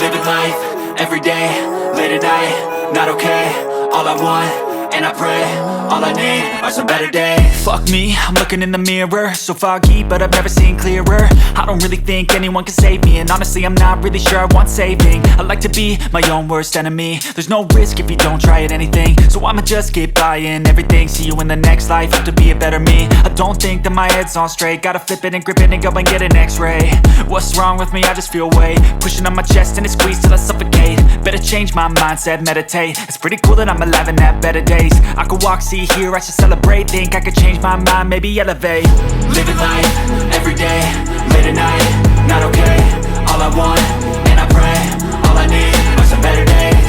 Living life, everyday, late at night, not okay. All I want, and I pray, all I need are some better days. Fuck me, I'm looking in the mirror, so foggy, but I've never seen clearer. I don't really think anyone can save me, and honestly I'm not really sure I want saving. I like to be my own worst enemy. There's no risk if you don't try at anything, so I'ma just keep buying everything. See you in the next life, hope to be a better me. I don't think that my head's on straight, gotta flip it and grip it and go and get an x-ray. What's wrong with me? I just feel weight pushing on my chest and it squeezes till I suffocate. Better change my mindset, meditate. It's pretty cool that I'm alive and have better days. I could walk, see, hear, I should celebrate. Think I could change my mind, maybe elevate. Living life, everyday, late at night, not okay. All I want, and I pray, all I need are some better days.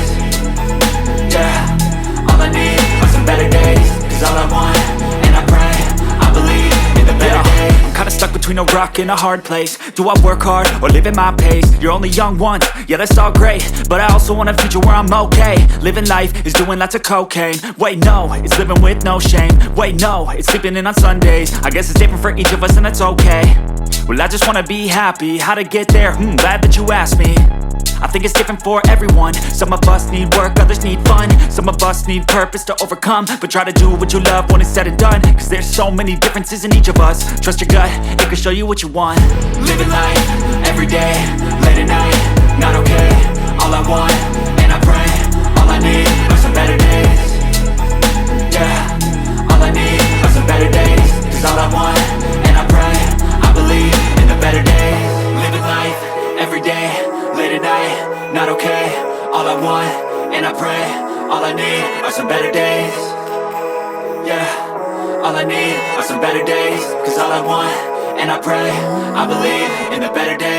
Yeah, all I need are some better days. Cause all I want, and I pray, I believe in the better days. I'm kinda stuck between a rock and a hard place. Do I work hard or live at my pace? You're only young once, yeah that's all great, but I also want a future where I'm okay. Living life is doing lots of cocaine. Wait no, it's living with no shame. Wait no, it's sleeping in on Sundays. I guess it's different for each of us and that's okay. Well I just wanna be happy, how to get there? Glad that you asked me. I think it's different for everyone. Some of us need work, others need fun. Some of us need purpose to overcome. But try to do what you love when it's said and done. Cause there's so many differences in each of us. Trust your gut, it can show you what you want. Living life, everyday, late at night, not okay. All I want, and I pray, all I need are some better days. Yeah, all I need are some better days. Cause all I want, and I pray, I believe in the better days. Living life, everyday, late at night, not okay. All I want, and I pray, all I need are some better days. Yeah, all I need are some better days. Cause all I want, and I pray, I believe in the better days.